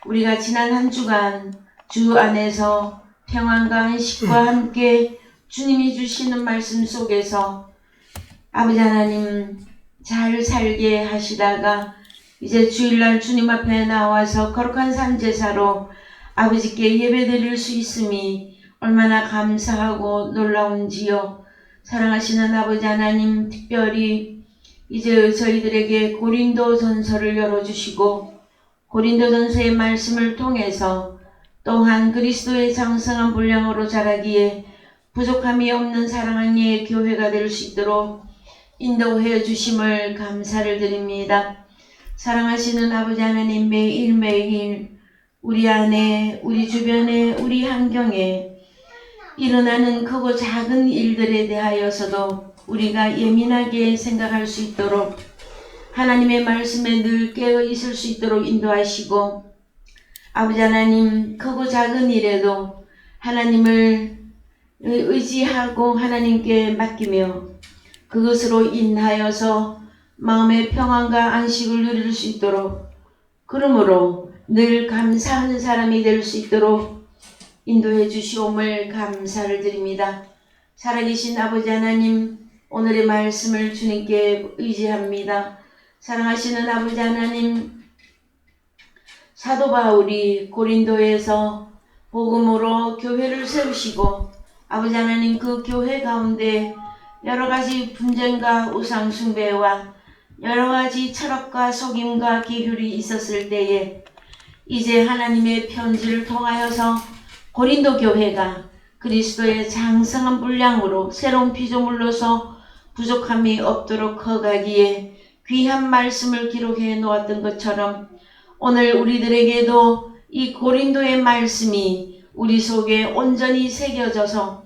우리가 지난 한 주간 주 안에서 평안과 안식과 함께 주님이 주시는 말씀 속에서 아버지 하나님 잘 살게 하시다가 이제 주일날 주님 앞에 나와서 거룩한 산 제사로 아버지께 예배드릴 수 있음이 얼마나 감사하고 놀라운지요. 사랑하시는 아버지 하나님, 특별히 이제 저희들에게 고린도 전서를 열어주시고 고린도 전서의 말씀을 통해서 또한 그리스도의 장성한 분량으로 자라기에 부족함이 없는 사랑의 교회가 될 수 있도록 인도해 주심을 감사를 드립니다. 사랑하시는 아버지 하나님, 매일매일 우리 안에, 우리 주변에, 우리 환경에 일어나는 크고 작은 일들에 대하여서도 우리가 예민하게 생각할 수 있도록 하나님의 말씀에 늘 깨어 있을 수 있도록 인도하시고, 아버지 하나님, 크고 작은 일에도 하나님을 의지하고 하나님께 맡기며 그것으로 인하여서 마음의 평안과 안식을 누릴 수 있도록, 그러므로 늘 감사하는 사람이 될 수 있도록 인도해 주시옴을 감사를 드립니다. 살아계신 아버지 하나님, 오늘의 말씀을 주님께 의지합니다. 사랑하시는 아버지 하나님, 사도 바울이 고린도에서 복음으로 교회를 세우시고 아버지 하나님, 그 교회 가운데 여러 가지 분쟁과 우상 숭배와 여러 가지 철학과 속임과 기hul이 있었을 때에 이제 하나님의 편지를 통하여서 고린도 교회가 그리스도의 장성한 분량으로 새로운 피조물로서 부족함이 없도록 커가기에 귀한 말씀을 기록해 놓았던 것처럼 오늘 우리들에게도 이 고린도의 말씀이 우리 속에 온전히 새겨져서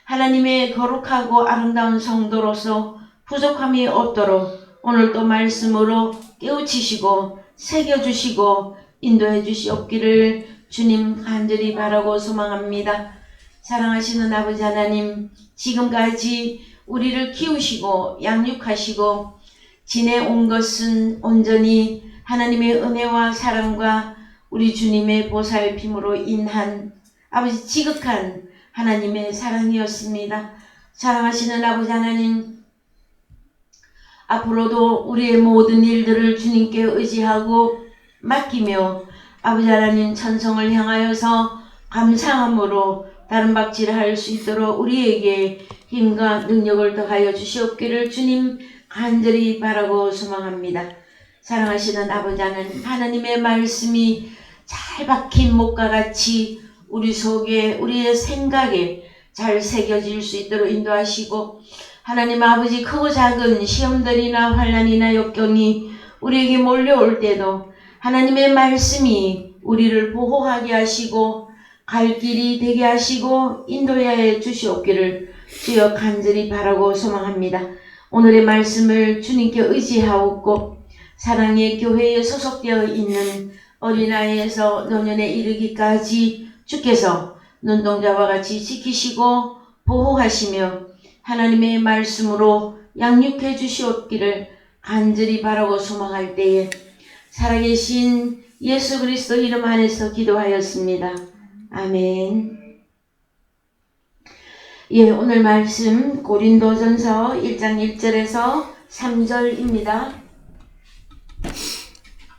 하나님의 거룩하고 아름다운 성도로서 부족함이 없도록 오늘도 말씀으로 깨우치시고 새겨주시고 인도해 주시옵기를 주님 간절히 바라고 소망합니다. 사랑하시는 아버지 하나님, 지금까지 우리를 키우시고 양육하시고 지내온 것은 온전히 하나님의 은혜와 사랑과 우리 주님의 보살핌으로 인한 아버지 지극한 하나님의 사랑이었습니다. 사랑하시는 아버지 하나님, 앞으로도 우리의 모든 일들을 주님께 의지하고 맡기며 아버지 하나님 천성을 향하여서 감사함으로 다른 박질할 수 있도록 우리에게 힘과 능력을 더하여 주시옵기를 주님 간절히 바라고 소망합니다. 사랑하시는 아버지 하나님, 하나님의 말씀이 잘 박힌 목과 같이 우리 속에, 우리의 생각에 잘 새겨질 수 있도록 인도하시고, 하나님 아버지, 크고 작은 시험들이나 환난이나 역경이 우리에게 몰려올 때도 하나님의 말씀이 우리를 보호하게 하시고 갈 길이 되게 하시고 인도해 주시옵기를 주여 간절히 바라고 소망합니다. 오늘의 말씀을 주님께 의지하옵고 사랑의 교회에 소속되어 있는 어린아이에서 노년에 이르기까지 주께서 눈동자와 같이 지키시고 보호하시며 하나님의 말씀으로 양육해 주시옵기를 간절히 바라고 소망할 때에 살아계신 예수 그리스도 이름 안에서 기도하였습니다. 아멘. 예, 오늘 말씀 고린도전서 1장 1절에서 3절입니다.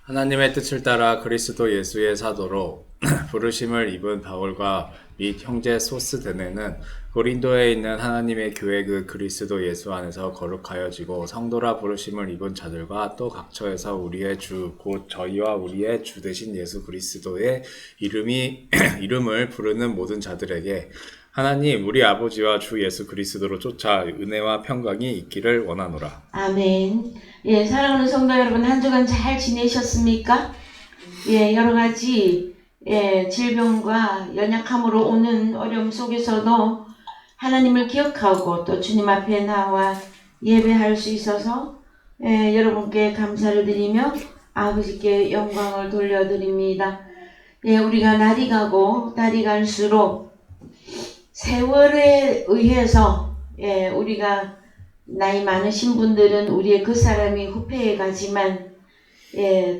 하나님의 뜻을 따라 그리스도 예수의 사도로 부르심을 입은 바울과 및 형제 소스데네는 고린도에 있는 하나님의 교회 그 그리스도 예수 안에서 거룩하여지고 성도라 부르심을 입은 자들과 또 각처에서 우리의 주 곧 저희와 우리의 주 되신 예수 그리스도의 이름을 부르는 모든 자들에게 하나님 우리 아버지와 주 예수 그리스도로 쫓아 은혜와 평강이 있기를 원하노라. 아멘. 예, 사랑하는 성도 여러분, 한 주간 잘 지내셨습니까? 예, 여러 가지 질병과 연약함으로 오는 어려움 속에서도 하나님을 기억하고 또 주님 앞에 나와 예배할 수 있어서 여러분께 감사를 드리며 아버지께 영광을 돌려드립니다. 예, 우리가 날이 가고 달이 갈수록 세월에 의해서 우리가 나이 많으신 분들은 우리의 그 사람이 후패해 가지만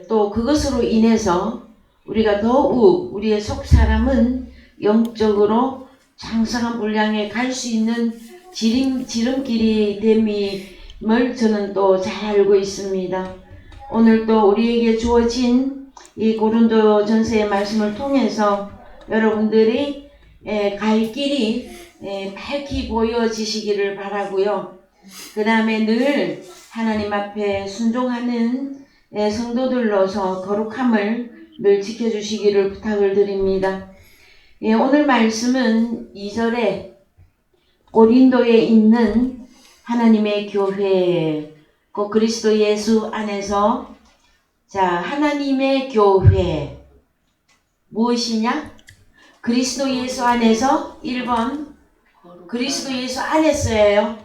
또 그것으로 인해서 우리가 더욱 우리의 속 사람은 영적으로 장성한 분량에 갈 수 있는 지름길이 됨임을 저는 또 잘 알고 있습니다. 오늘 또 우리에게 주어진 이 고린도 전서의 말씀을 통해서 여러분들이 갈 길이 밝히 보여지시기를 바라고요. 그 다음에 늘 하나님 앞에 순종하는 성도들로서 거룩함을 늘 지켜주시기를 부탁을 드립니다. 오늘 말씀은 2절에 고린도에 있는 하나님의 교회, 그 그리스도 예수 안에서 하나님의 교회 무엇이냐? 그리스도 예수 안에서 1번 그리스도 예수 안에서예요.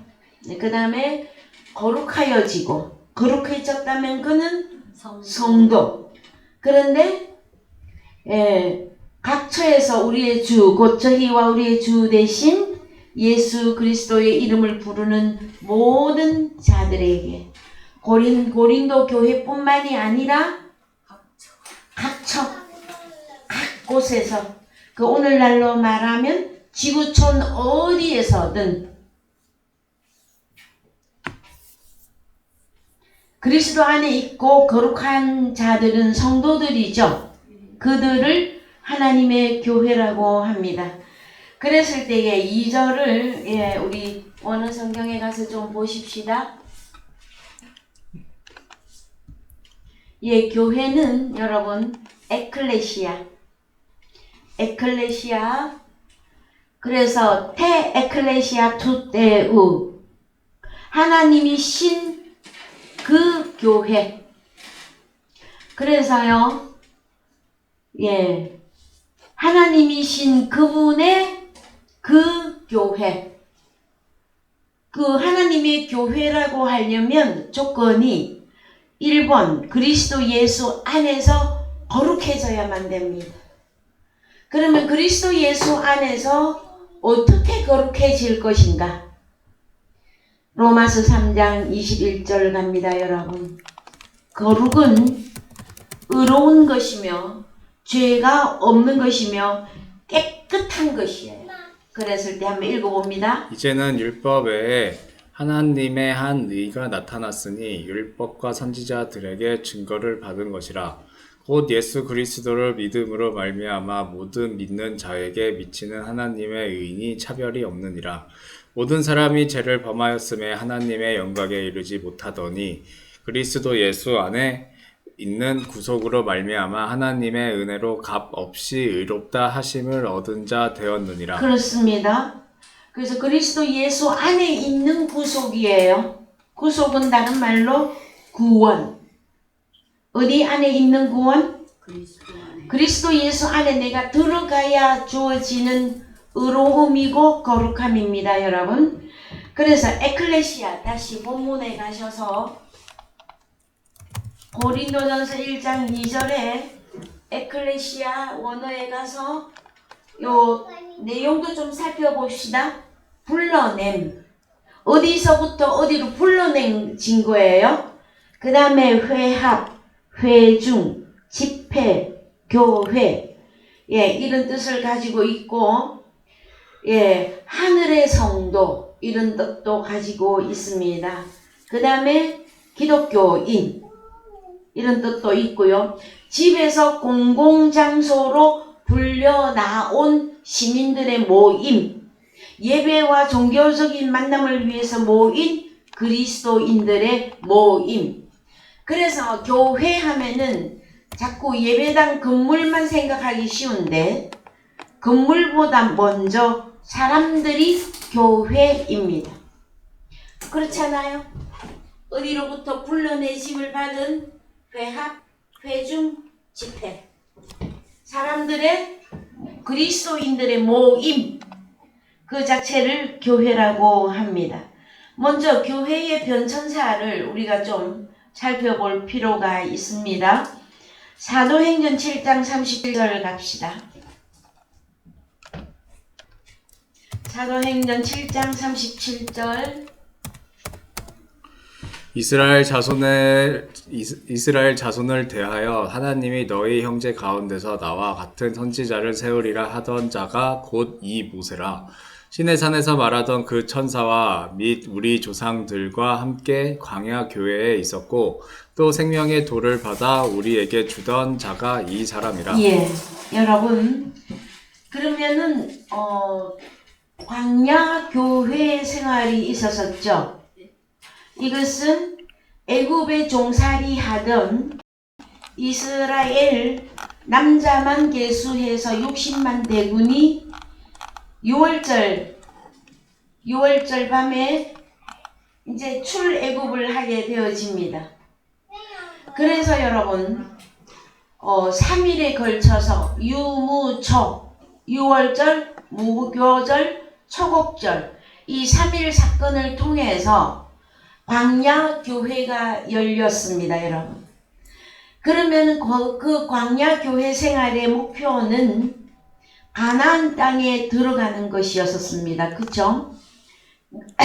그 다음에 거룩하여지고, 거룩해졌다면 그는 성도. 그런데 각처에서 우리의 주, 곧 저희와 우리의 주 대신 예수 그리스도의 이름을 부르는 모든 자들에게, 고린도 교회뿐만이 아니라 각 곳에서, 그 오늘날로 말하면 지구촌 어디에서든 그리스도 안에 있고 거룩한 자들은 성도들이죠. 그들을 하나님의 교회라고 합니다. 그랬을 때에 2절을 우리 원어 성경에 가서 좀 보십시다. 교회는 여러분 에클레시아, 그래서 테 에클레시아 투테우, 하나님이 신 그 교회. 그래서요, 하나님이 신 그분의 그 교회, 그 하나님의 교회라고 하려면 조건이 1번 그리스도 예수 안에서 거룩해져야만 됩니다. 그러면 그리스도 예수 안에서 어떻게 거룩해질 것인가? 로마서 3장 21절 갑니다, 여러분. 거룩은 의로운 것이며 죄가 없는 것이며 깨끗한 것이에요. 그랬을 때 한번 읽어봅니다. 이제는 율법 외에 하나님의 한 의가 나타났으니 율법과 선지자들에게 증거를 받은 것이라. 곧 예수 그리스도를 믿음으로 말미암아 모든 믿는 자에게 미치는 하나님의 의인이 차별이 없느니라. 모든 사람이 죄를 범하였음에 하나님의 영광에 이르지 못하더니 그리스도 예수 안에 있는 구속으로 말미암아 하나님의 은혜로 값 없이 의롭다 하심을 얻은 자 되었느니라. 그렇습니다. 그래서 그리스도 예수 안에 있는 구속이에요. 구속은 다른 말로 구원. 어디 안에 있는 구원? 그리스도 예수 안에 내가 들어가야 주어지는 의로움이고 거룩함입니다, 여러분. 그래서 에클레시아, 다시 본문에 가셔서 고린도전서 1장 2절에 에클레시아 원어에 가서 요 내용도 좀 살펴봅시다. 불러냄. 어디서부터 어디로 불러낸 거예요? 그 다음에 회합, 회중, 집회, 교회, 이런 뜻을 가지고 있고, 하늘의 성도, 이런 뜻도 가지고 있습니다. 그 다음에 기독교인, 이런 뜻도 있고요. 집에서 공공장소로 불려나온 시민들의 모임, 예배와 종교적인 만남을 위해서 모인 그리스도인들의 모임. 그래서 교회 하면은 자꾸 예배당 건물만 생각하기 쉬운데, 건물보다 먼저 사람들이 교회입니다. 그렇잖아요? 어디로부터 불러내심을 받은 회합, 회중, 집회. 사람들의, 그리스도인들의 모임, 그 자체를 교회라고 합니다. 먼저 교회의 변천사를 우리가 좀 살펴볼 필요가 있습니다. 사도행전 7장 37절 갑시다. 사도행전 7장 37절. 이스라엘 자손을 대하여 하나님이 너희 형제 가운데서 나와 같은 선지자를 세우리라 하던 자가 곧 이 모세라. 시내 산에서 말하던 그 천사와 및 우리 조상들과 함께 광야 교회에 있었고 또 생명의 돌을 받아 우리에게 주던 자가 이 사람이라. 예, 여러분 그러면은 광야 교회 생활이 있었었죠. 이것은 애굽에 종살이 하던 이스라엘 남자만 계수해서 60만 대군이 6월절 밤에 이제 출애굽을 하게 되어집니다. 그래서 여러분 3일에 걸쳐서 유무초, 6월절, 무교절, 초곡절 이 3일 사건을 통해서 광야 교회가 열렸습니다, 여러분. 그러면 그 광야 교회 생활의 목표는 가나안 땅에 들어가는 것이었습니다. 그쵸?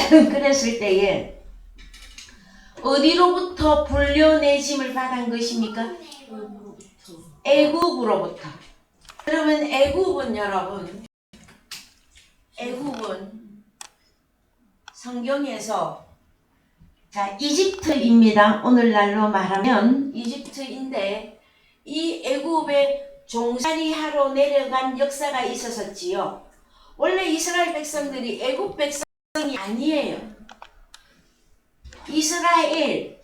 그랬을 때에 어디로부터 불려내짐을 받은 것입니까? 애굽으로부터. 그러면 애굽은 여러분, 애굽은 성경에서 이집트입니다. 오늘날로 말하면 이집트인데 이 애굽에 종살이 하러 내려간 역사가 있었지요. 원래 이스라엘 백성들이 애굽 백성이 아니에요. 이스라엘,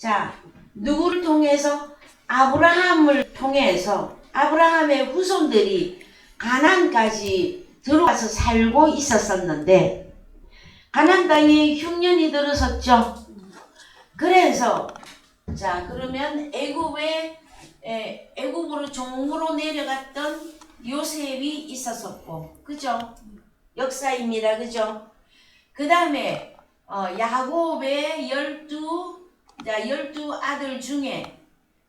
누구를 통해서? 아브라함을 통해서 아브라함의 후손들이 가나안까지 들어와서 살고 있었었는데 가나안 땅에 흉년이 들었었죠. 그래서 그러면 애굽으로 종으로 내려갔던 요셉이 있었었고, 그죠? 역사입니다, 그죠? 그 다음에 야곱의 12 아들 중에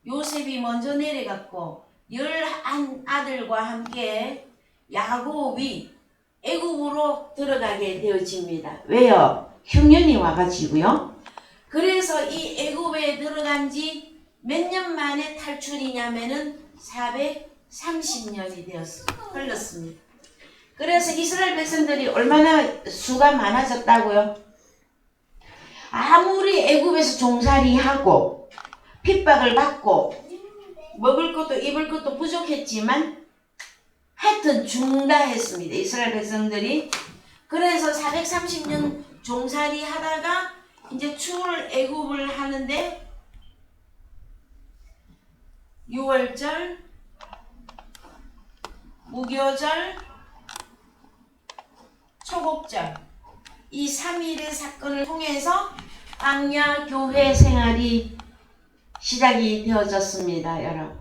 요셉이 먼저 내려갔고 11아들과 함께 야곱이 애굽으로 들어가게 되어집니다. 왜요? 흉년이 와가지고요. 그래서 이 애굽에 들어간 지 몇 년 만에 탈출이냐면은 430년이 흘렀습니다. 그래서 이스라엘 백성들이 얼마나 수가 많아졌다고요? 아무리 애굽에서 종살이하고 핍박을 받고 먹을 것도 입을 것도 부족했지만 하여튼 죽다 했습니다. 이스라엘 백성들이. 그래서 430년 종살이 하다가 이제 출애굽을 하는데 6월절, 무교절, 초곡절 이 3일의 사건을 통해서 광야 교회 생활이 시작이 되어졌습니다, 여러분.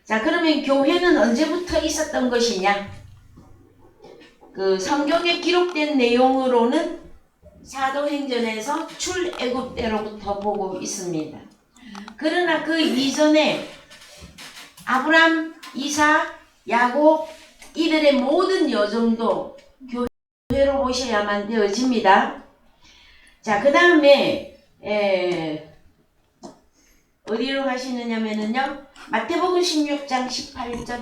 그러면 교회는 언제부터 있었던 것이냐? 그 성경에 기록된 내용으로는 사도행전에서 출애굽 때로부터 보고 있습니다. 그러나 그 이전에 아브람, 이삭, 야곱 이들의 모든 여정도 교회로 보셔야만 되어집니다. 그 다음에 어디로 가시느냐면요, 마태복음 16장 18절.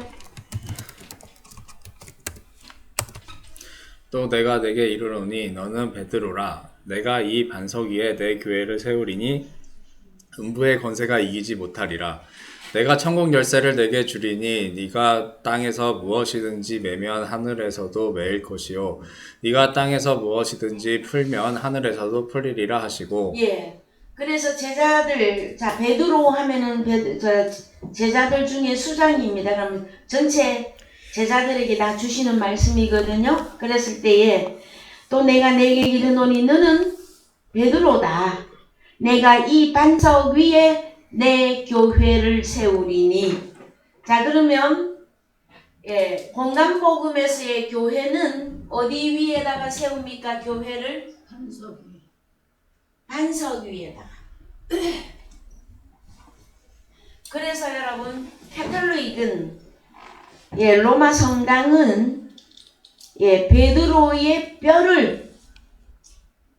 또 내가 내게 이르노니 너는 베드로라. 내가 이 반석 위에 내 교회를 세우리니 음부의 권세가 이기지 못하리라. 내가 천국 열쇠를 내게 주리니 네가 땅에서 무엇이든지 매면 하늘에서도 매일 것이요 네가 땅에서 무엇이든지 풀면 하늘에서도 풀리리라 하시고. 예. 그래서 제자들, 베드로 하면은 제자들 중에 수장입니다. 그럼 전체 제자들에게 다 주시는 말씀이거든요. 그랬을 때에 또 내가 내게 이르노니 너는 베드로다. 내가 이 반석 위에 내 교회를 세우리니. 그러면 공간복음에서의 교회는 어디 위에다가 세웁니까? 교회를? 반석 위에다가. 그래서 여러분, 카톨릭은 로마 성당은 베드로의 뼈를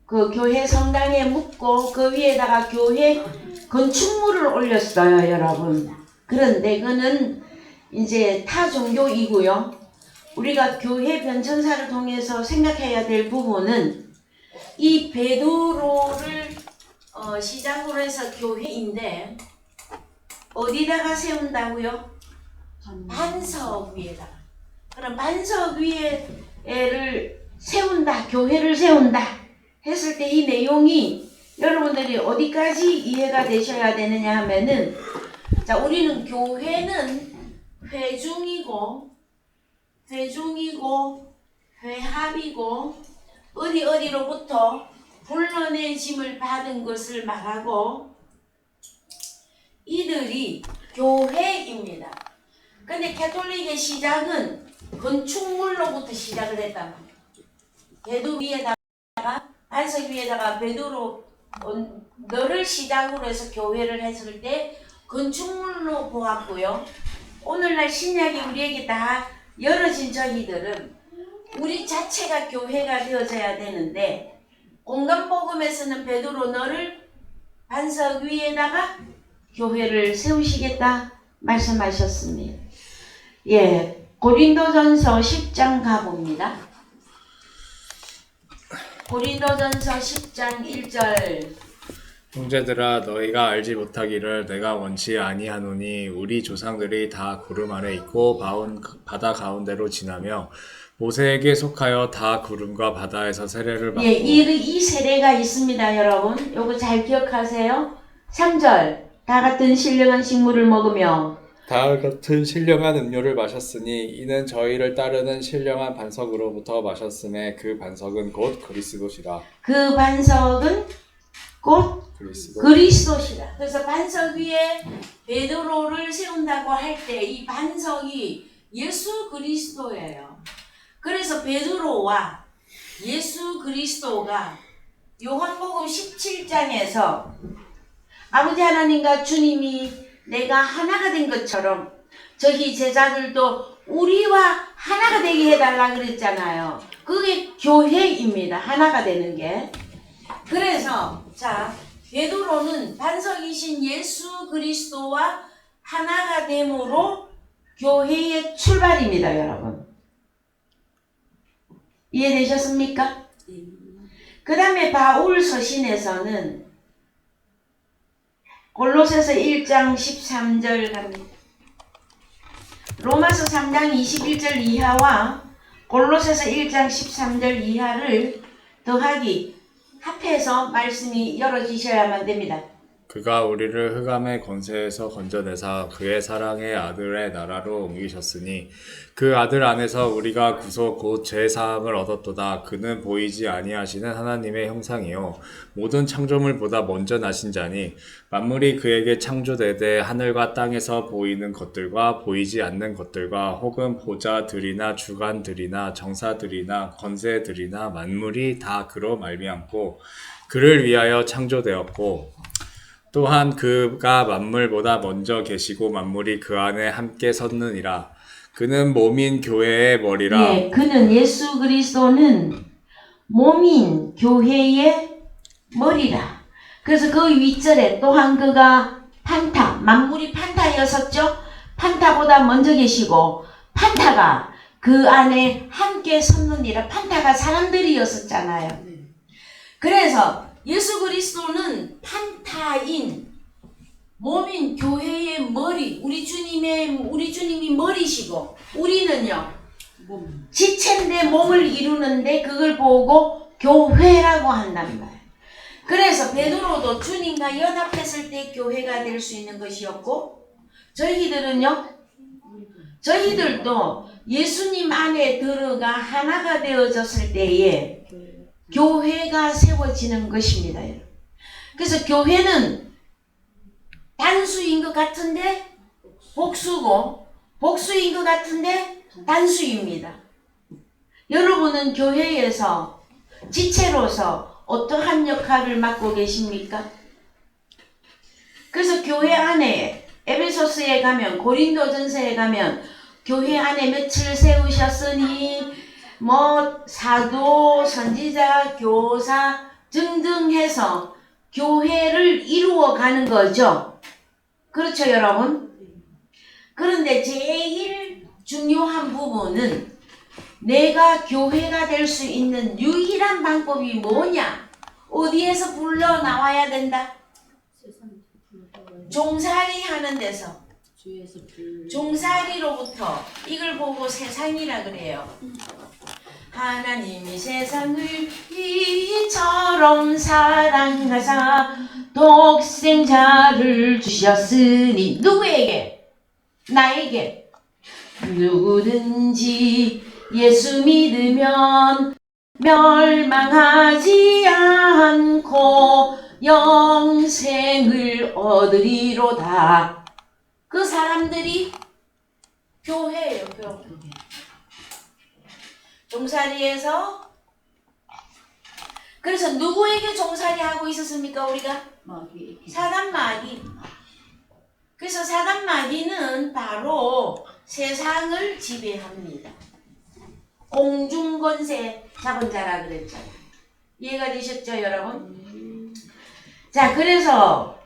그 교회 성당에 묻고 그 위에다가 교회 건축물을 올렸어요, 여러분. 그런데 그는 이제 타 종교이고요. 우리가 교회 변천사를 통해서 생각해야 될 부분은 이 베드로를 시작으로 해서 교회인데 어디다가 세운다고요? 반석 위에다가. 그럼 반석 위에를 세운다, 교회를 세운다 했을 때 이 내용이 여러분들이 어디까지 이해가 되셔야 되느냐 하면은, 자, 우리는 교회는 회중이고 회합이고 어디로부터 불러내심을 받은 것을 말하고 이들이 교회입니다. 근데 가톨릭의 시작은 건축물로부터 시작을 했단 말이에요. 베드 위에다가 반석 위에다가 베드로 너를 시작으로 해서 교회를 했을 때 건축물로 보았고요. 오늘날 신약이 우리에게 다 열어진 저희들은 우리 자체가 교회가 되어져야 되는데, 공간복음에서는 베드로 너를 반석 위에다가 교회를 세우시겠다 말씀하셨습니다. 예, 고린도전서 10장 가봅니다. 고린도전서 10장 1절. 형제들아 너희가 알지 못하기를 내가 원치 아니하노니 우리 조상들이 다 구름 아래 있고 바다 가운데로 지나며 모세에게 속하여 다 구름과 바다에서 세례를 받고. 예, 이 세례가 있습니다, 여러분. 요거 잘 기억하세요. 3절. 다 같은 신령한 식물을 먹으며 다 같은 신령한 음료를 마셨으니 이는 저희를 따르는 신령한 반석으로부터 마셨음에 그 반석은 곧 그리스도시라. 그 반석은 곧 그리스도시라. 그래서 반석 위에 베드로를 세운다고 할 때 이 반석이 예수 그리스도예요. 그래서 베드로와 예수 그리스도가 요한복음 17장에서 아버지 하나님과 주님이 내가 하나가 된 것처럼 저희 제자들도 우리와 하나가 되게 해달라 그랬잖아요. 그게 교회입니다. 하나가 되는 게. 그래서 자, 베드로는 반석이신 예수 그리스도와 하나가 됨으로 교회의 출발입니다, 여러분. 이해되셨습니까? 그 다음에 바울 서신에서는 골로새서 1장 13절 갑니다. 로마서 3장 21절 이하와 골로새서 1장 13절 이하를 더하기 합해서 말씀이 열어지셔야만 됩니다. 그가 우리를 흑암의 권세에서 건져내사 그의 사랑의 아들의 나라로 옮기셨으니 그 아들 안에서 우리가 구속 곧 죄사함을 얻었도다. 그는 보이지 아니하시는 하나님의 형상이요 모든 창조물보다 먼저 나신 자니 만물이 그에게 창조되되 하늘과 땅에서 보이는 것들과 보이지 않는 것들과 혹은 보좌들이나 주관들이나 정사들이나 권세들이나 만물이 다 그로 말미암고 그를 위하여 창조되었고 또한 그가 만물보다 먼저 계시고 만물이 그 안에 함께 섰느니라. 그는 몸인 교회의 머리라. 예, 그는 예수 그리스도는 몸인 교회의 머리라. 그래서 그 윗절에 또한 그가 판타, 만물이 판타였었죠. 판타보다 먼저 계시고 판타가 그 안에 함께 섰느니라. 판타가 사람들이었었잖아요. 그래서 예수 그리스도는 판타인 몸인 교회의 머리, 우리 주님이 머리시고 우리는요 지체인데 몸을 이루는데 그걸 보고 교회라고 한단 말이에요. 그래서 베드로도 주님과 연합했을 때 교회가 될 수 있는 것이었고 저희들도 예수님 안에 들어가 하나가 되어졌을 때에 교회가 세워지는 것입니다. 그래서 교회는 단수인 것 같은데 복수고 복수인 것 같은데 단수입니다. 여러분은 교회에서 지체로서 어떠한 역할을 맡고 계십니까? 그래서 교회 안에 에베소스에 가면 고린도전서에 가면 교회 안에 며칠 세우셨으니 뭐 사도, 선지자, 교사, 등등 해서 교회를 이루어가는 거죠. 그렇죠, 여러분? 그런데 제일 중요한 부분은 내가 교회가 될 수 있는 유일한 방법이 뭐냐? 어디에서 불러 나와야 된다? 종살이 하는 데서. 종살이로부터 이걸 보고 세상이라 그래요. 하나님이 세상을 이처럼 사랑하사 독생자를 주셨으니 누구에게? 나에게. 누구든지 예수 믿으면 멸망하지 않고 영생을 얻으리로다. 그 사람들이 교회예요, 교회. 종살이에서. 그래서 누구에게 종살이 하고 있었습니까, 우리가? 사단 마귀. 그래서 사단 마귀는 바로 세상을 지배합니다. 공중권세 잡은 자라 그랬잖아요. 이해가 되셨죠, 여러분? 자, 그래서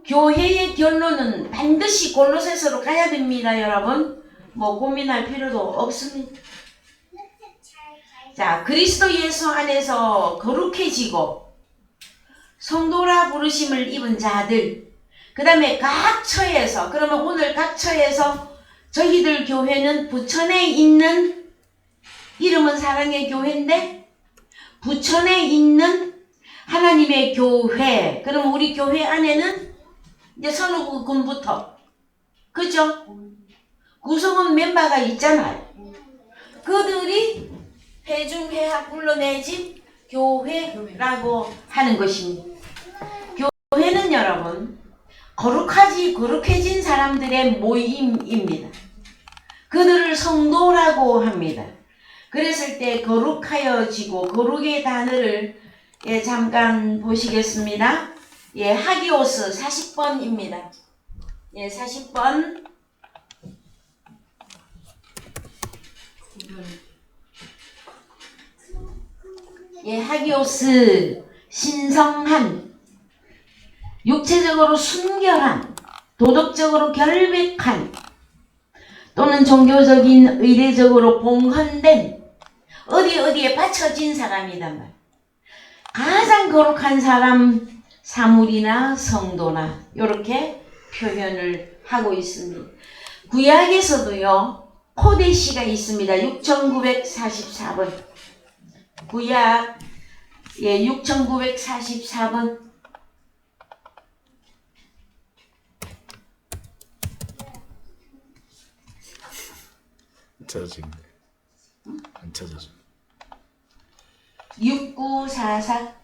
교회의 결론은 반드시 골로새서로 가야 됩니다, 여러분. 뭐 고민할 필요도 없습니다. 자, 그리스도 예수 안에서 거룩해지고 성도라 부르심을 입은 자들, 그 다음에 각 처에서, 그러면 오늘 각 처에서 저희들 교회는 부천에 있는, 이름은 사랑의 교회인데 부천에 있는 하나님의 교회. 그럼 우리 교회 안에는 이제 선우 군부터, 그죠? 구성원 멤버가 있잖아요. 그들이 회중회합 불러내진 교회라고 하는 것입니다. 교회는 여러분 거룩해진 사람들의 모임입니다. 그들을 성도라고 합니다. 그랬을 때 거룩하여지고, 거룩의 단어를 잠깐 보시겠습니다. 하기오스 40번입니다. 40번. 하기오스 신성한, 육체적으로 순결한, 도덕적으로 결백한, 또는 종교적인 의례적으로 봉헌된, 어디에 받쳐진 사람이란 말. 가장 거룩한 사람, 사물이나 성도나 이렇게 표현을 하고 있습니다. 구약에서도요, 코데시가 있습니다. 6944번. 구약 6944번. 찾아지는데 안 찾아져. 6944.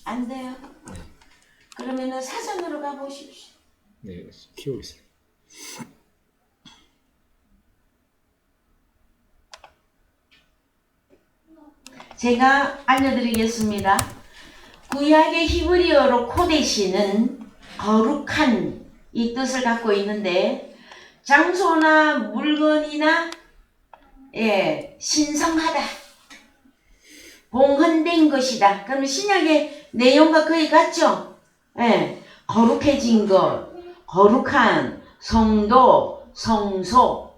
안 돼요? 그러면은 사전으로 가보십시오. 네, 키우고 있어요. 제가 알려드리겠습니다. 구약의 히브리어로 코데시는 거룩한 이 뜻을 갖고 있는데, 장소나 물건이나 신성하다, 봉헌된 것이다. 그러면 신약의 내용과 거의 같죠? 거룩해진 것, 거룩한, 성도, 성소.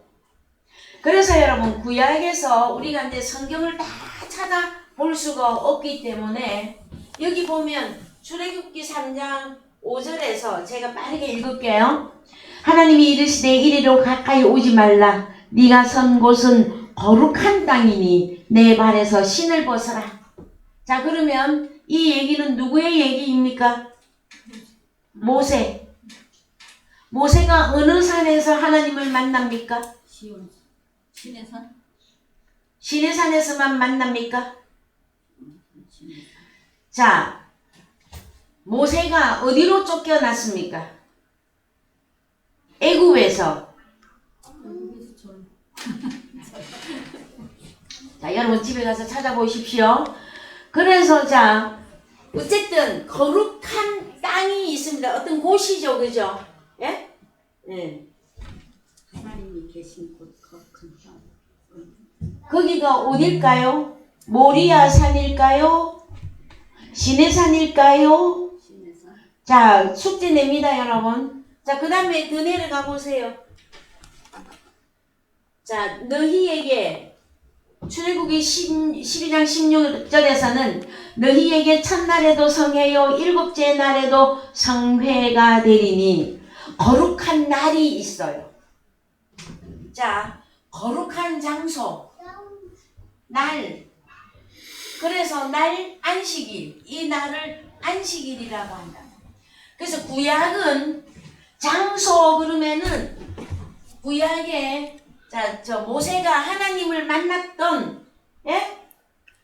그래서 여러분 구약에서 우리가 이제 성경을 다 찾아볼 수가 없기 때문에 여기 보면 출애굽기 3장 5절에서 제가 빠르게 읽을게요. 하나님이 이르시되 이리로 가까이 오지 말라. 네가 선 곳은 거룩한 땅이니 내 발에서 신을 벗어라. 자, 그러면 이 얘기는 누구의 얘기입니까? 모세. 모세가 어느 산에서 하나님을 만납니까? 신의 산? 신의 산에서만 만납니까? 자, 모세가 어디로 쫓겨났습니까? 애굽에서. 자, 여러분 집에 가서 찾아보십시오. 그래서 자, 어쨌든 거룩한 땅이 있습니다. 어떤 곳이죠, 그죠? 예? 네. 하나님이 계신 곳 거룩한 땅. 거기가 어딜까요? 모리아 산일까요? 시내산일까요? 신에서 자, 숙제 냅니다, 여러분. 자, 그 다음에 더 내려가 보세요. 자, 너희에게 출애굽기 12장 16절에서는 너희에게 첫날에도 성회요 일곱째 날에도 성회가 되리니 거룩한 날이 있어요. 자, 거룩한 장소, 날. 그래서 날 안식일, 이 날을 안식일이라고 한다. 그래서 구약은 장소 그러면은 구약에 자, 저 모세가 하나님을 만났던 예?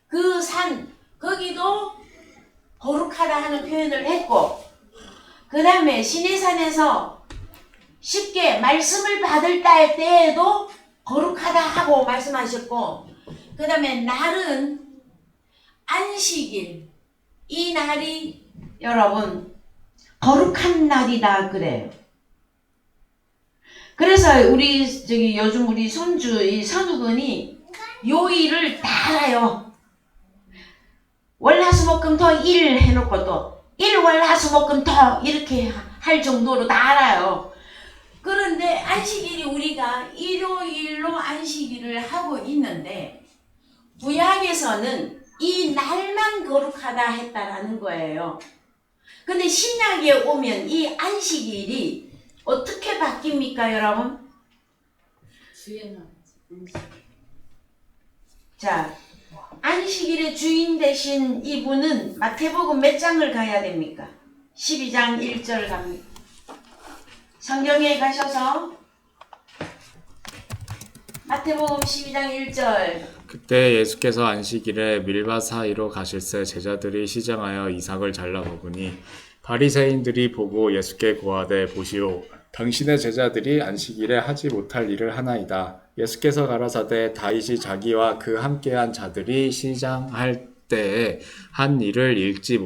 그 산 거기도 거룩하다 하는 표현을 했고 그 다음에 시내산에서 쉽게 말씀을 받을 때에도 거룩하다 하고 말씀하셨고 그 다음에 날은 안식일 이 날이 여러분 거룩한 날이다 그래요. 그래서 우리 저기 요즘 우리 손주 이 선우군이 요일을 다 알아요. 월화수목금토 일 해놓고 또 일월화수목금토 이렇게 할 정도로 다 알아요. 그런데 안식일이 우리가 일요일로 안식일을 하고 있는데 구약에서는 이 날만 거룩하다 했다라는 거예요. 근데 신약에 오면 이 안식일이 어떻게 바뀝니까, 여러분? 주에 나가지. 자, 안식일의 주인 되신 이분은 마태복음 몇 장을 가야 됩니까? 12장 1절 갑니다. 성경에 가셔서 마태복음 12장 1절 그때 예수께서 안식일에 밀밭 사이로 가실새 제자들이 시장하여 이삭을 잘라 먹으니 바리새인들이 보고 예수께 고하되 보시오 당신의 제자들이 안식일에 하지 못할 일을 하나이다. 예수께서 가라사대 다윗이 자기와 그 함께한 자들이 시장할 때에 한 일을 읽지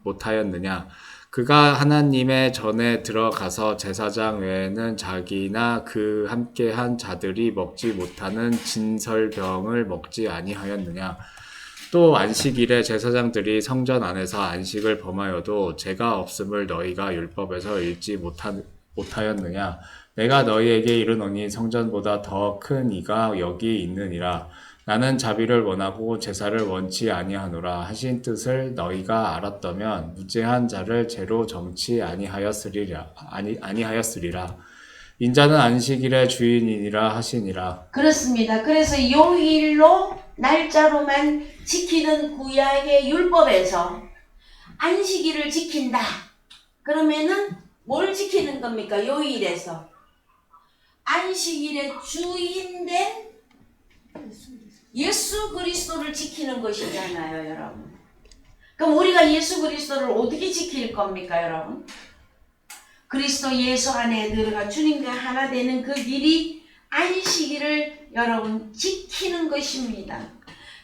못하였느냐. 그가 하나님의 전에 들어가서 제사장 외에는 자기나 그 함께한 자들이 먹지 못하는 진설병을 먹지 아니하였느냐. 또 안식일에 제사장들이 성전 안에서 안식을 범하여도 죄가 없음을 너희가 율법에서 읽지 못하였느냐. 내가 너희에게 이르노니 성전보다 더 큰 이가 여기 있느니라. 나는 자비를 원하고 제사를 원치 아니하노라 하신 뜻을 너희가 알았다면 무죄한 자를 죄로 정치 아니하였으리라. 인자는 안식일의 주인이니라 하시니라. 그렇습니다. 그래서 요일로 날짜로만 지키는 구약의 율법에서 안식일을 지킨다. 그러면은 뭘 지키는 겁니까? 요일에서 안식일의 주인된 예수 그리스도를 지키는 것이잖아요, 여러분. 그럼 우리가 예수 그리스도를 어떻게 지킬 겁니까, 여러분? 그리스도 예수 안에 들어가 주님과 하나 되는 그 길이 안식일을 여러분 지키는 것입니다.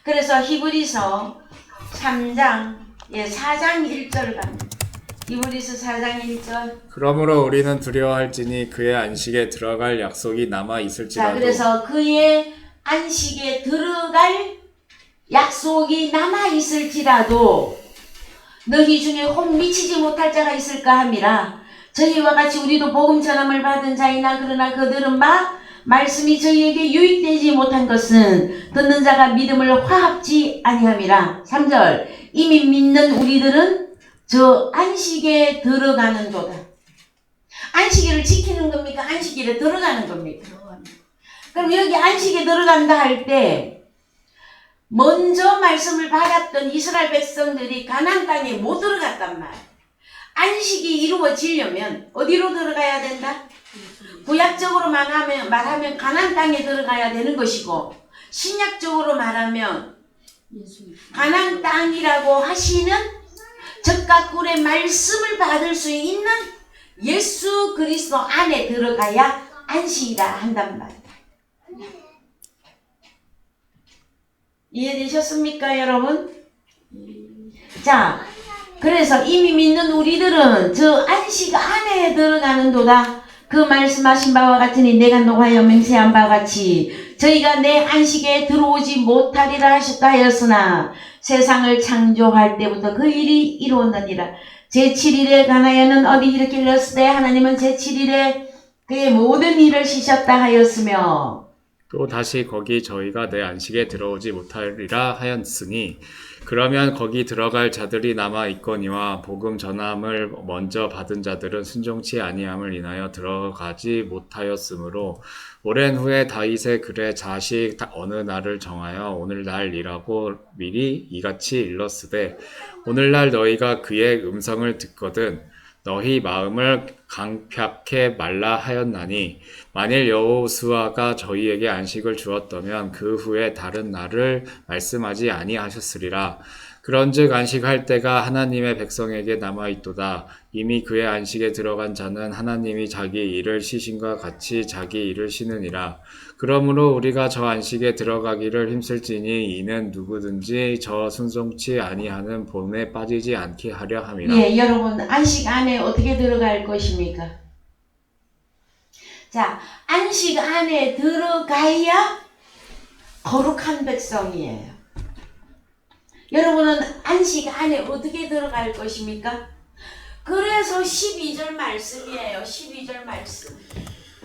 그래서 히브리서 3장 4장 1절 갑니다. 히브리서 4장 1절. 그러므로 우리는 두려워할지니 그의 안식에 들어갈 약속이 남아 있을지라도. 자, 그래서 그의 안식에 들어갈 약속이 남아 있을지라도 너희 중에 혹 미치지 못할 자가 있을까 함이라. 저희와 같이 우리도 복음 전함을 받은 자이나 그러나 그들은 말씀이 저희에게 유익되지 못한 것은 듣는 자가 믿음을 화합지 아니함이라. 3절. 이미 믿는 우리들은 저 안식에 들어가는도다. 안식일을 지키는 겁니까? 안식일에 들어가는 겁니까? 그럼 여기 안식에 들어간다 할 때 먼저 말씀을 받았던 이스라엘 백성들이 가나안 땅에 못 들어갔단 말이에요. 안식이 이루어지려면 어디로 들어가야 된다? 구약적으로 말하면 가나안 땅에 들어가야 되는 것이고 신약적으로 말하면 가나안 땅이라고 하시는 젖과 꿀의 말씀을 받을 수 있는 예수 그리스도 안에 들어가야 안식이라 한단 말이에요. 이해되셨습니까, 여러분? 자, 그래서 이미 믿는 우리들은 저 안식 안에 들어가는도다. 그 말씀하신 바와 같으니 내가 노하여 맹세한 바와 같이 저희가 내 안식에 들어오지 못하리라 하셨다 하였으나 세상을 창조할 때부터 그 일이 이루어지니라. 제7일에 관하여는 어디 이렇게 일렀으되 하나님은 제7일에 그의 모든 일을 쉬셨다 하였으며 또 다시 거기 저희가 내 안식에 들어오지 못하리라 하였으니 그러면 거기 들어갈 자들이 남아 있거니와 복음 전함을 먼저 받은 자들은 순종치 아니함을 인하여 들어가지 못하였으므로 오랜 후에 다윗의 글에 자식 어느 날을 정하여 오늘날이라고 미리 이같이 일렀으되 오늘날 너희가 그의 음성을 듣거든 너희 마음을 강팍해 말라 하였나니 만일 여호수아가 저희에게 안식을 주었다면 그 후에 다른 날을 말씀하지 아니하셨으리라. 그런즉 안식할 때가 하나님의 백성에게 남아있도다. 이미 그의 안식에 들어간 자는 하나님이 자기 일을 쉬신과 같이 자기 일을 쉬느니라. 그러므로 우리가 저 안식에 들어가기를 힘쓸지니 이는 누구든지 저 순종치 아니하는 본에 빠지지 않게 하려 함이라. 예, 여러분 안식 안에 어떻게 들어갈 것입니까? 자, 안식 안에 들어가야 거룩한 백성이에요. 여러분은 안식 안에 어떻게 들어갈 것입니까? 그래서 12절 말씀이에요. 12절 말씀.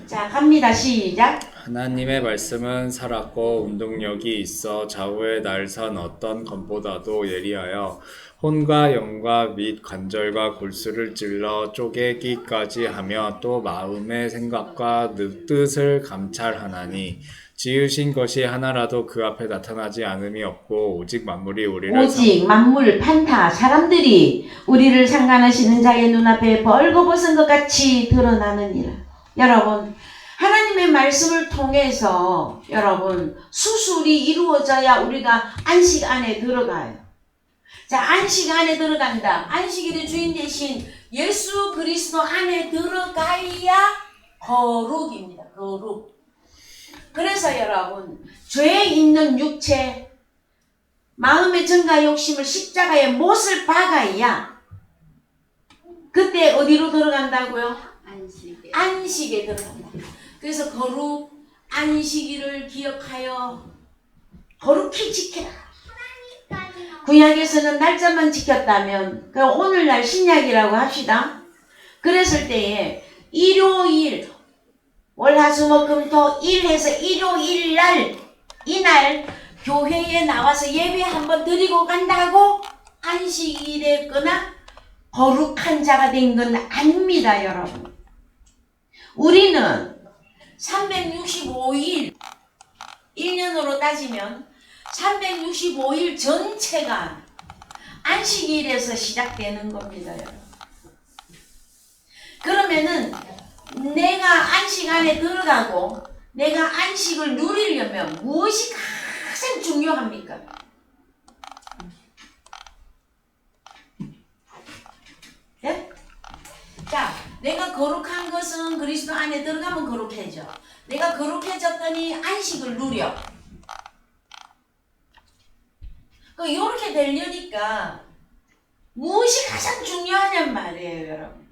자, 갑니다. 시작. 하나님의 말씀은 살았고 운동력이 있어 좌우의 날선 어떤 검보다도 예리하여 혼과 영과 및 관절과 골수를 찔러 쪼개기까지 하며 또 마음의 생각과 뜻을 감찰하나니 지으신 것이 하나라도 그 앞에 나타나지 않음이 없고 오직 만물이 오직 만물 판타 사람들이 우리를 상관하시는 자의 눈앞에 벌거벗은 것 같이 드러나느니라. 여러분 하나님의 말씀을 통해서 여러분 수술이 이루어져야 우리가 안식 안에 들어가요. 자, 안식 안에 들어간다. 안식일의 주인 대신 예수 그리스도 안에 들어가야 거룩입니다. 거룩. 그래서 여러분 죄에 있는 육체 마음의 정과 욕심을 십자가에 못을 박아야 그때 어디로 들어간다고요? 안식에 들어간다. 그래서 거룩 안식일을 기억하여 거룩히 지키라. 구약에서는 날짜만 지켰다면 그럼 오늘날 신약이라고 합시다. 그랬을 때에 일요일 월화수목금토 일해서 일요일 날 이날 교회에 나와서 예배 한번 드리고 간다고 안식이 됐거나 거룩한 자가 된 건 아닙니다, 여러분. 우리는 365일 1년으로 따지면 365일 전체가 안식일에서 시작되는 겁니다, 여러분. 그러면은 내가 안식 안에 들어가고 내가 안식을 누리려면 무엇이 가장 중요합니까? 네? 자, 내가 거룩한 것은 그리스도 안에 들어가면 거룩해져. 내가 거룩해졌더니 안식을 누려. 이렇게 되려니까 무엇이 가장 중요하냔 말이에요, 여러분.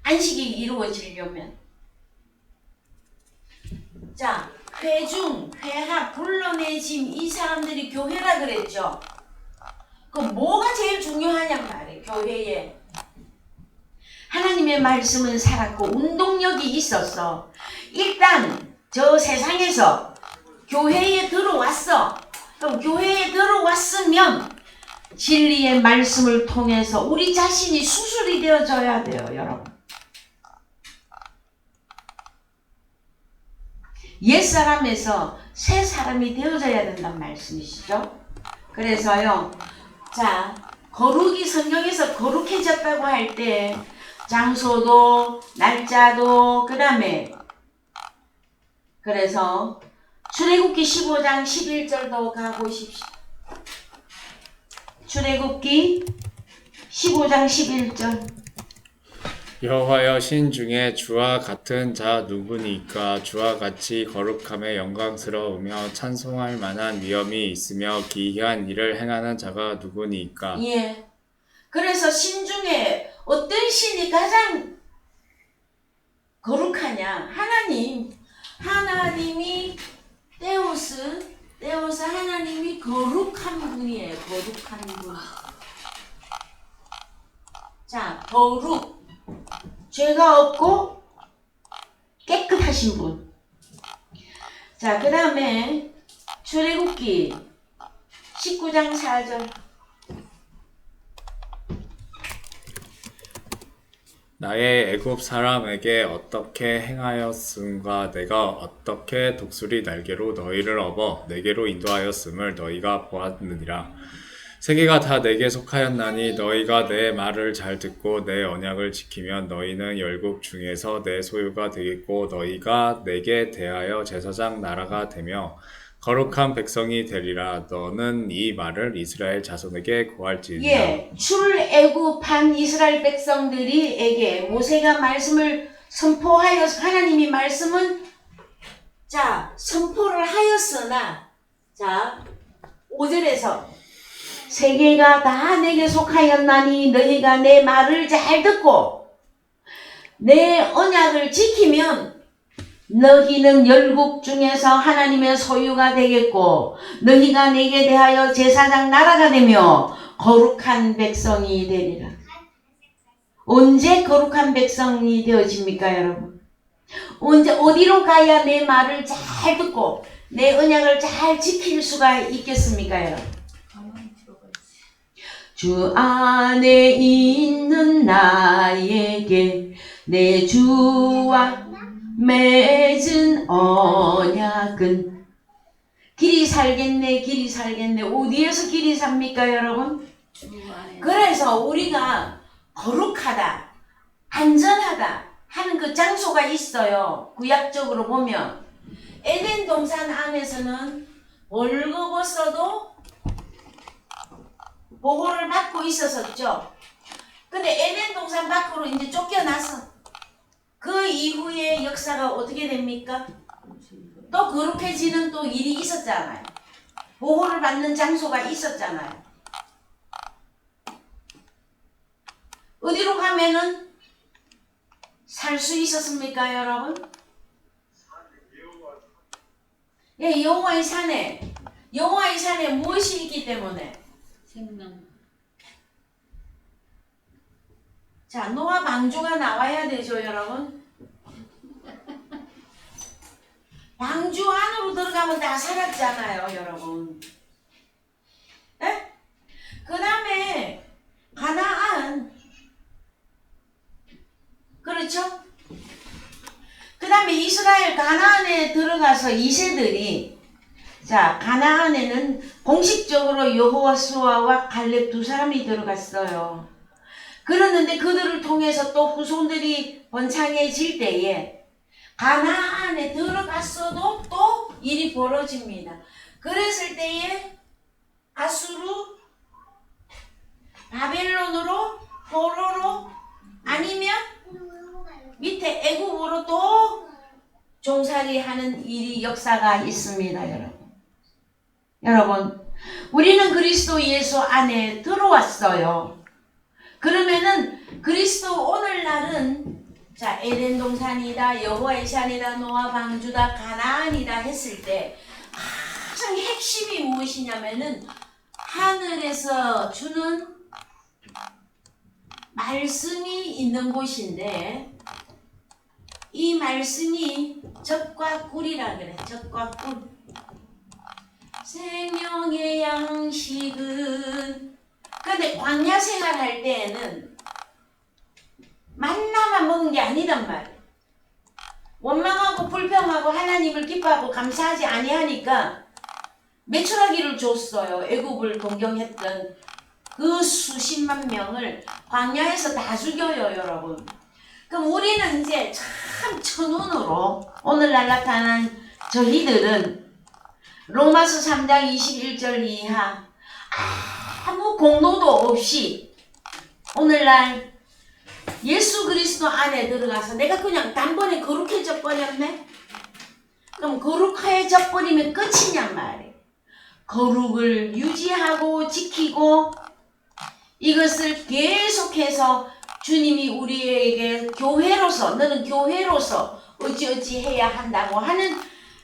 안식이 이루어지려면. 자, 회중, 회합, 불러내심 이 사람들이 교회라 그랬죠. 그 뭐가 제일 중요하냔 말이에요, 교회에. 하나님의 말씀은 살았고 운동력이 있었어. 일단 저 세상에서 교회에 들어왔어. 그럼 교회에 들어왔으면 진리의 말씀을 통해서 우리 자신이 수술이 되어져야 돼요, 여러분. 옛사람에서 새 사람이 되어져야 된다는 말씀이시죠. 그래서요, 자, 거룩이 성경에서 거룩해졌다고 할 때 장소도 날짜도 그 다음에 그래서 출애굽기 15장 11절도 가보십시오. 출애굽기 15장 11절. 여호와여 신 중에 주와 같은 자 누구니까 주와 같이 거룩함에 영광스러우며 찬송할 만한 위엄이 있으며 기이한 일을 행하는 자가 누구니까. 예. 그래서 신 중에 어떤 신이 가장 뭐냐? 하나님이 데우스 하나님이 거룩한 분이에요. 거룩한 분. 자, 거룩. 죄가 없고 깨끗하신 분. 자, 그 다음에 출애굽기 19장 4절. 나의 애굽 사람에게 어떻게 행하였음과 내가 어떻게 독수리 날개로 너희를 업어 내게로 인도하였음을 너희가 보았느니라. 세계가 다 내게 속하였나니 너희가 내 말을 잘 듣고 내 언약을 지키면 너희는 열국 중에서 내 소유가 되겠고 너희가 내게 대하여 제사장 나라가 되며 거룩한 백성이 되리라. 너는 이 말을 이스라엘 자손에게 고할지니라. 예, 출애굽한 이스라엘 백성들이에게 모세가 말씀을 선포하여서 하나님이 말씀은 자 선포를 하였으나 자 5절에서 세계가 다 내게 속하였나니 너희가 내 말을 잘 듣고 내 언약을 지키면 너희는 열국 중에서 하나님의 소유가 되겠고 너희가 내게 대하여 제사장 나라가 되며 거룩한 백성이 되리라. 언제 거룩한 백성이 되어집니까, 여러분? 언제 어디로 가야 내 말을 잘 듣고 내 언약을 잘 지킬 수가 있겠습니까, 여러분? 가만히 들어가 있어. 주 안에 있는 나에게 내 주와 맺은 언약은 길이 살겠네. 어디에서 길이 삽니까, 여러분? 주 안에 그래서 우리가 거룩하다, 안전하다 하는 그 장소가 있어요. 구약적으로 보면 에덴 동산 안에서는 벌거벗어도 보호를 받고 있었었죠. 근데 에덴 동산 밖으로 이제 쫓겨나서 그 이후의 역사가 어떻게 됩니까? 또 거룩해지는 또 일이 있었잖아요. 보호를 받는 장소가 있었잖아요. 어디로 가면은 살 수 있었습니까, 여러분? 예, 여호와의 산에 무엇이 있기 때문에? 생명. 자, 노아 방주가 나와야 되죠, 여러분. 방주 안으로 들어가면 다 살았잖아요, 여러분. 예? 그 다음에 가나안, 그렇죠? 그 다음에 이스라엘 가나안에 들어가서 2세들이 자, 가나안에는 공식적으로 여호수아와 갈렙 두 사람이 들어갔어요. 그러는데 그들을 통해서 또 후손들이 번창해질 때에 가나안에 들어갔어도 또 일이 벌어집니다. 그랬을 때에 아수르, 바벨론으로, 포로로 아니면 밑에 애굽으로 또 종살이하는 일이 역사가 있습니다, 여러분. 우리는 그리스도 예수 안에 들어왔어요. 그러면은 그리스도 오늘날은 자 에덴 동산이다, 여호와의 산이다, 노아 방주다, 가나안이다 했을 때 가장 핵심이 무엇이냐면은 하늘에서 주는 말씀이 있는 곳인데 이 말씀이 젖과 꿀이라 그래. 젖과 꿀. 생명의 양식은 근데 광야 생활할 때에는 만나만 먹은 게 아니란 말이에요. 원망하고 불평하고 하나님을 기뻐하고 감사하지 아니하니까 메추라기를 줬어요. 애굽을 동경했던 그 수십만 명을 광야에서 다 죽여요, 여러분. 그럼 우리는 이제 참 천운으로 오늘날 나타난 저희들은 로마서 3장 21절 이하 아무 공로도 없이 오늘날 예수 그리스도 안에 들어가서 내가 그냥 단번에 거룩해져 버렸네? 그럼 거룩해져 버리면 끝이냔 말이에요. 거룩을 유지하고 지키고 이것을 계속해서 주님이 우리에게 교회로서 너는 교회로서 어찌어찌 해야 한다고 하는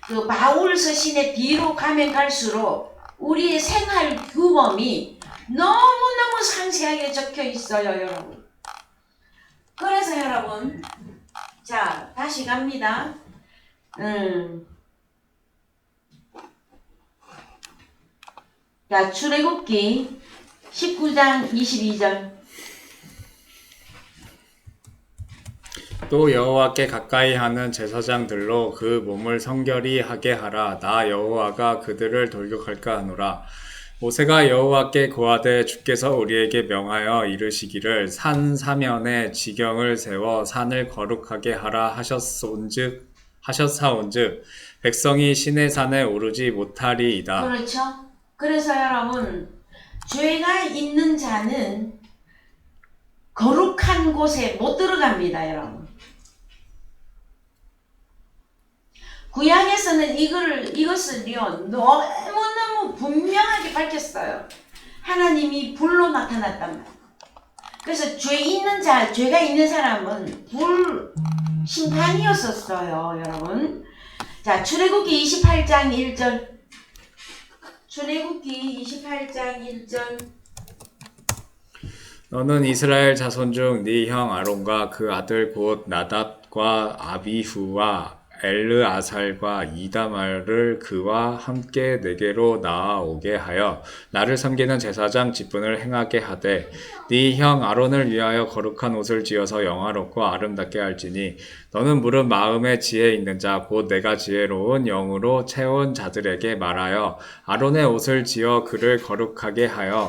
그 바울 서신의 뒤로 가면 갈수록 우리의 생활 규범이 너무너무 상세하게 적혀 있어요, 여러분. 그래서 여러분, 자, 다시 갑니다. 자, 출애굽기 19장 22절. 또 여호와께 가까이 하는 제사장들로 그 몸을 성결히 하게 하라. 나 여호와가 그들을 돌격할까 하노라. 모세가 여호와께 고하되 주께서 우리에게 명하여 이르시기를 산 사면에 지경을 세워 산을 거룩하게 하라 하셨사온즉 백성이 신의 산에 오르지 못하리이다. 그렇죠? 그래서 여러분, 죄가 있는 자는 거룩한 곳에 못 들어갑니다, 여러분. 구약에서는 이것을요, 너무너무 분명하게 밝혔어요. 하나님이 불로 나타났단 말이에요. 그래서 죄가 있는 사람은 불 심판이었었어요, 여러분. 자, 출애굽기 28장 1절. 출애굽기 28장 1절. 너는 이스라엘 자손 중 네 형 아론과 그 아들 곧 나답과 아비후와 엘르아살과 이다말을 그와 함께 내게로 나아오게 하여 나를 섬기는 제사장 직분을 행하게 하되 네 형 아론을 위하여 거룩한 옷을 지어서 영화롭고 아름답게 할지니 너는 무릇 마음에 지혜 있는 자 곧 내가 지혜로운 영으로 채운 자들에게 말하여 아론의 옷을 지어 그를 거룩하게 하여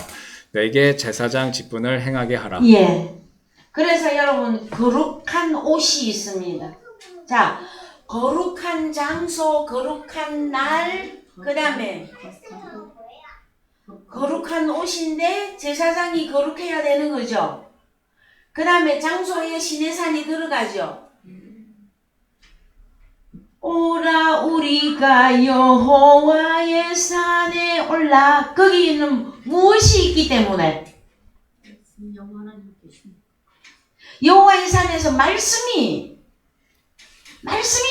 내게 제사장 직분을 행하게 하라. 예. 그래서 여러분, 거룩한 옷이 있습니다. 자, 거룩한 장소, 거룩한 날, 그 다음에 거룩한 옷인데 제사장이 거룩해야 되는 거죠. 그 다음에 장소에 신의 산이 들어가죠. 오라 우리가 여호와의 산에 올라. 거기는 무엇이 있기 때문에? 영원한 계십니다. 여호와의 산에서 말씀이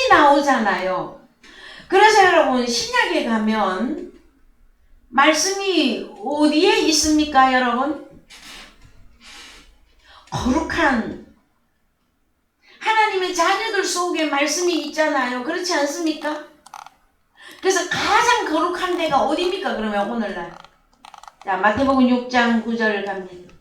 나오잖아요. 그래서 여러분, 신약에 가면 말씀이 어디에 있습니까, 여러분? 거룩한 하나님의 자녀들 속에 말씀이 있잖아요. 그렇지 않습니까? 그래서 가장 거룩한 데가 어디입니까, 그러면 오늘날? 자, 마태복음 6장 9절 갑니다.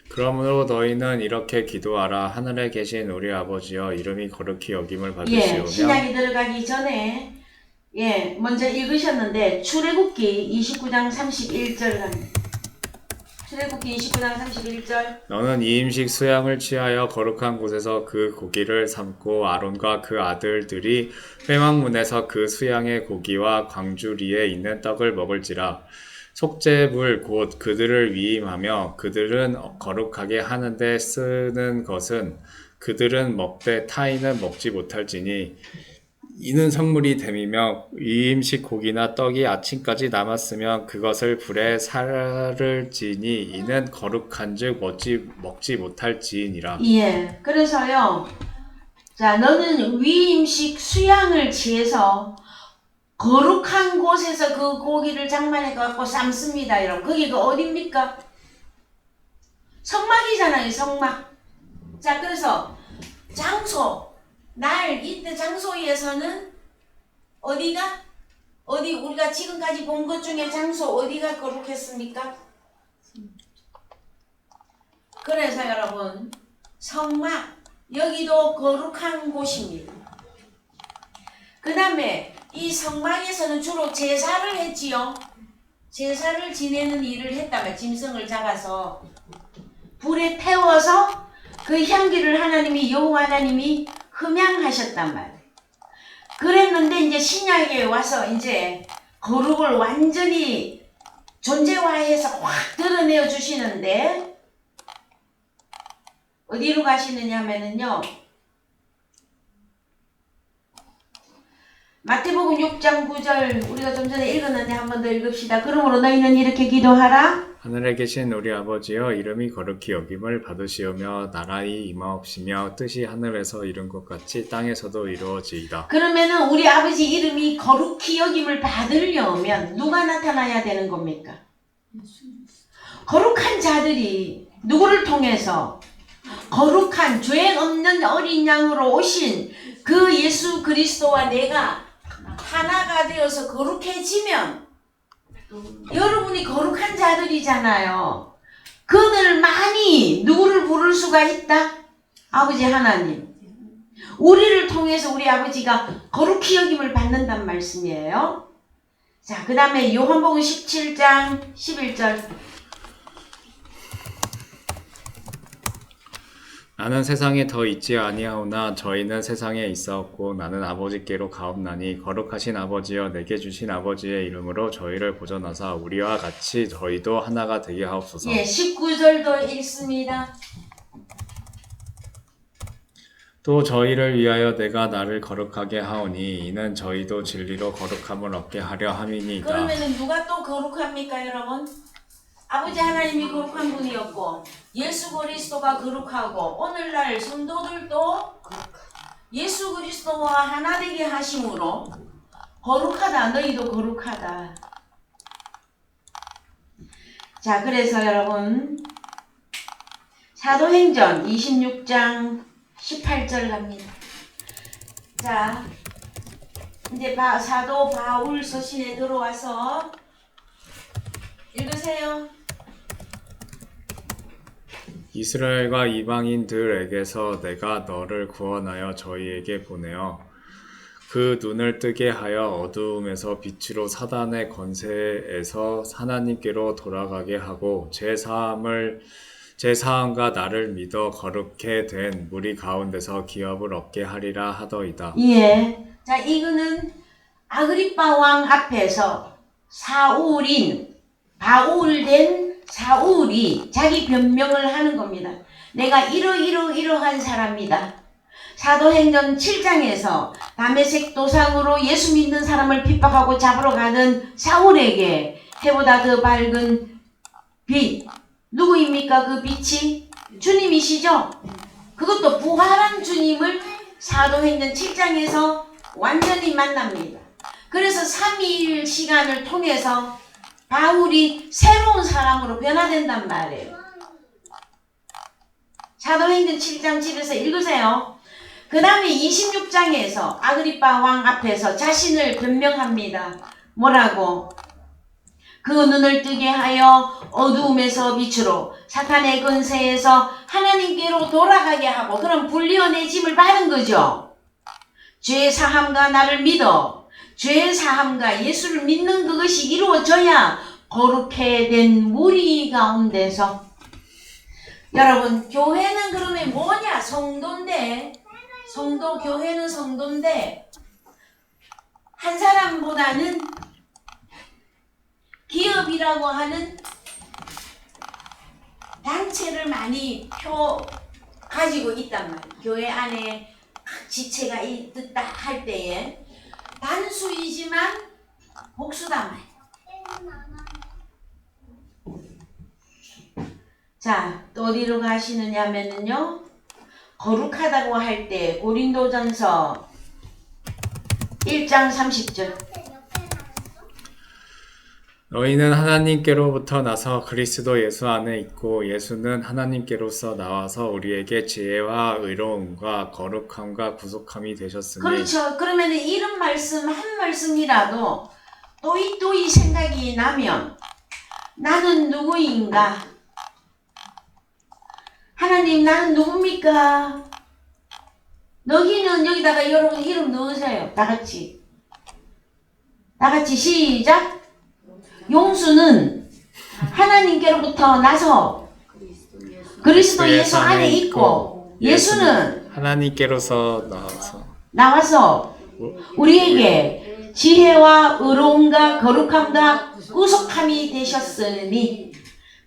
그러므로 너희는 이렇게 기도하라. 하늘에 계신 우리 아버지여 이름이 거룩히 여김을 받으시오며. 신약이 들어가기 전에 먼저 읽으셨는데 출애굽기 29장 31절 갑니다. 출애굽기 29장 31절. 너는 이 음식 수양을 취하여 거룩한 곳에서 그 고기를 삶고 아론과 그 아들들이 회막문에서 그 수양의 고기와 광주리에 있는 떡을 먹을지라. 속죄물 곧 그들을 위임하며 그들은 거룩하게 하는데 쓰는 것은 그들은 먹되 타인은 먹지 못할지니 이는 성물이 됨이며 위임식 고기나 떡이 아침까지 남았으면 그것을 불에 살을지니 이는 거룩한즉 먹지 못할지니라. 예, 그래서요. 자, 너는 위임식 수양을 취해서 거룩한 곳에서 그 고기를 장만해 갖고 삶습니다, 여러분. 거기가 어딥니까? 성막이잖아요, 성막. 자, 그래서 장소, 날, 이때 장소에서는 어디 우리가 지금까지 본 것 중에 장소 어디가 거룩했습니까? 그래서 여러분, 성막, 여기도 거룩한 곳입니다. 그 다음에 이 성막에서는 주로 제사를 했지요. 제사를 지내는 일을 했다면 짐승을 잡아서 불에 태워서 그 향기를 여호와 하나님이 흠양하셨단 말이에요. 그랬는데 이제 신약에 와서 이제 거룩을 완전히 존재화해서 확 드러내어 주시는데 어디로 가시느냐 하면은요. 마태복음 6장 9절 우리가 좀 전에 읽었는데 한 번 더 읽읍시다. 그러므로 너희는 이렇게 기도하라. 하늘에 계신 우리 아버지여 이름이 거룩히 여김을 받으시오며 나라의 임하옵시며 뜻이 하늘에서 이룬 것 같이 땅에서도 이루어지이다. 그러면은 우리 아버지 이름이 거룩히 여김을 받으려면 누가 나타나야 되는 겁니까? 거룩한 자들이 누구를 통해서 거룩한 죄 없는 어린 양으로 오신 그 예수 그리스도와 내가 하나가 되어서 거룩해지면 여러분이 거룩한 자들이잖아요. 그들만이 누구를 부를 수가 있다? 아버지 하나님. 우리를 통해서 우리 아버지가 거룩히 여김을 받는단 말씀이에요. 자, 그 다음에 요한복음 17장 11절. 나는 세상에 더 있지 아니하오나 저희는 세상에 있사옵고 나는 아버지께로 가옵나니 거룩하신 아버지여 내게 주신 아버지의 이름으로 저희를 보존하사 우리와 같이 저희도 하나가 되게 하옵소서. 예, 19절도 읽습니다. 또 저희를 위하여 내가 나를 거룩하게 하오니 이는 저희도 진리로 거룩함을 얻게 하려 함이니이다. 그러면은 누가 또 거룩합니까, 여러분? 아버지 하나님이 거룩한 분이었고 예수 그리스도가 거룩하고 오늘날 성도들도 예수 그리스도와 하나 되게 하심으로 거룩하다. 너희도 거룩하다. 자, 그래서 여러분 사도행전 26장 18절 갑니다. 자, 이제 사도 바울 서신에 들어와서 읽으세요. 이스라엘과 이방인들에게서 내가 너를 구원하여 저희에게 보내어 그 눈을 뜨게 하여 어두움에서 빛으로 사단의 권세에서 하나님께로 돌아가게 하고 제사함과 나를 믿어 거룩해 된 무리 가운데서 기업을 얻게 하리라 하더이다. 예. 자, 이거는 아그리빠 왕 앞에서 바울된 사울이 자기 변명을 하는 겁니다. 내가 이러한 사람이다. 사도행전 7장에서 다메섹 도상으로 예수 믿는 사람을 핍박하고 잡으러 가는 사울에게 해보다 더 밝은 빛. 누구입니까? 그 빛이? 주님이시죠? 그것도 부활한 주님을 사도행전 7장에서 완전히 만납니다. 그래서 3일 시간을 통해서 바울이 새로운 사람으로 변화된단 말이에요. 사도행전 7장 7에서 읽으세요. 그 다음에 26장에서 아그리빠 왕 앞에서 자신을 변명합니다. 뭐라고? 그 눈을 뜨게 하여 어두움에서 빛으로 사탄의 권세에서 하나님께로 돌아가게 하고, 그럼 불리언의 짐을 받은 거죠. 죄 사함과 나를 믿어. 죄 사함과 예수를 믿는 그것이 이루어져야 거룩해 된 무리 가운데서. 여러분, 교회는 그러면 뭐냐? 성도인데, 교회는 성도인데 한 사람보다는 기업이라고 하는 단체를 많이 가지고 있단 말이에요. 교회 안에 지체가 있다 할 때에 단수이지만 복수단 말이에요. 자, 또 어디로 가시느냐 하면은요, 거룩하다고 할 때 고린도전서 1장 30절. 너희는 하나님께로부터 나서 그리스도 예수 안에 있고 예수는 하나님께로서 나와서 우리에게 지혜와 의로움과 거룩함과 구속함이 되셨으니. 그렇죠. 그러면 이런 말씀 한 말씀이라도 또이 생각이 나면 나는 누구인가? 하나님, 나는 누굽니까? 여기다가 여러분 이름 넣으세요. 다 같이 시작. 용수는 하나님께로부터 나서 그리스도 예수 안에 있고, 예수는 하나님께로서 나와서 우리에게 지혜와 의로움과 거룩함과 구속함이 되셨으니.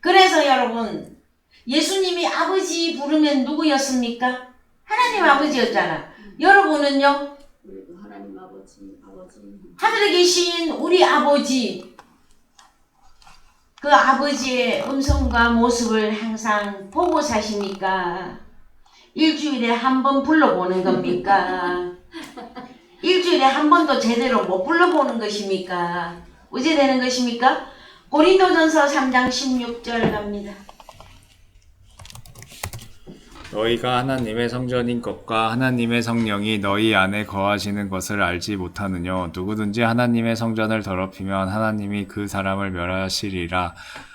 그래서 여러분, 예수님이 아버지 부르면 누구였습니까? 하나님 아버지였잖아. 여러분은요? 하나님 아버지 아버지. 하늘에 계신 우리 아버지, 그 아버지의 음성과 모습을 항상 보고 사십니까? 일주일에 한 번 불러보는 겁니까? 일주일에 한 번도 제대로 못 불러보는 것입니까? 어찌 되는 것입니까? 고린도전서 3장 16절 갑니다. 너희가 하나님의 성전인 것과 하나님의 성령이 너희 안에 거하시는 것을 알지 못하느뇨. 누구든지 하나님의 성전을 더럽히면 하나님이 그 사람을 멸하시리라.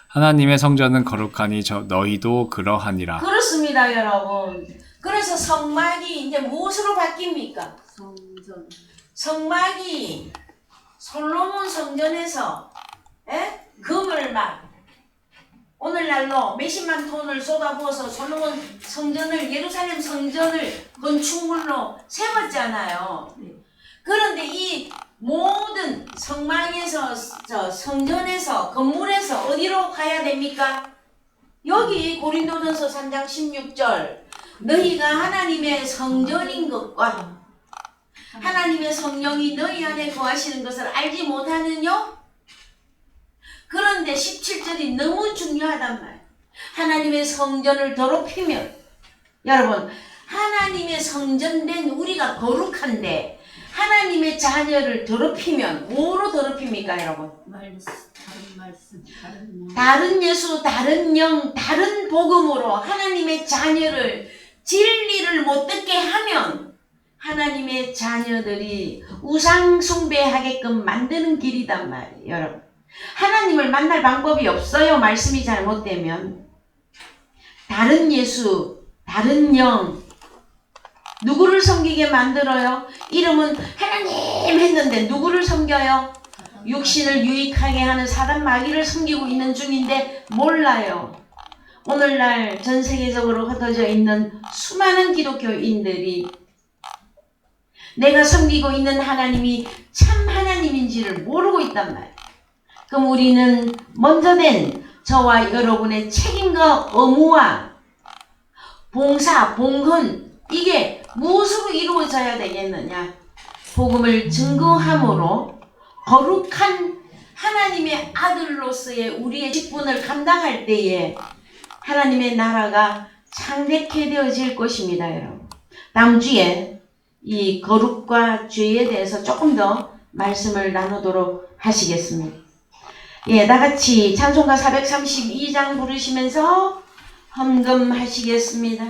하나님의 성전은 거룩하니 너희도 그러하니라. 그렇습니다, 여러분. 그래서 성막이 이제 무엇으로 바뀝니까? 성전. 성막이 솔로몬 성전에서 금을 막 오늘날로 몇십만 톤을 쏟아부어서 솔로몬 성전을, 예루살렘 성전을 건축물로 세웠잖아요. 그런데 이 모든 성막에서, 성전에서, 건물에서 어디로 가야 됩니까? 여기 고린도전서 3장 16절, 너희가 하나님의 성전인 것과 하나님의 성령이 너희 안에 거하시는 것을 알지 못하느뇨? 그런데 17절이 너무 중요하단 말이에요. 하나님의 성전을 더럽히면, 여러분, 하나님의 성전된 우리가 거룩한데 하나님의 자녀를 더럽히면 뭐로 더럽힙니까, 여러분? 다른 말씀, 다른 영. 다른 예수, 다른 영, 다른 복음으로 하나님의 자녀를, 진리를 못 듣게 하면 하나님의 자녀들이 우상 숭배하게끔 만드는 길이단 말이에요, 여러분. 하나님을 만날 방법이 없어요. 말씀이 잘못되면. 다른 예수, 다른 영, 누구를 섬기게 만들어요? 이름은 하나님 했는데 누구를 섬겨요? 육신을 유익하게 하는 사단 마귀를 섬기고 있는 중인데 몰라요. 오늘날 전 세계적으로 흩어져 있는 수많은 기독교인들이 내가 섬기고 있는 하나님이 참 하나님인지를 모르고 있단 말이에요. 그럼 우리는 먼저 된 저와 여러분의 책임과 의무와 봉사, 봉헌, 이게 무엇으로 이루어져야 되겠느냐? 복음을 증거함으로 거룩한 하나님의 아들로서의 우리의 직분을 감당할 때에 하나님의 나라가 창대케 되어질 것입니다, 여러분. 다음 주에 이 거룩과 죄에 대해서 조금 더 말씀을 나누도록 하시겠습니다. 예, 다같이 찬송가 432장 부르시면서 헌금하시겠습니다.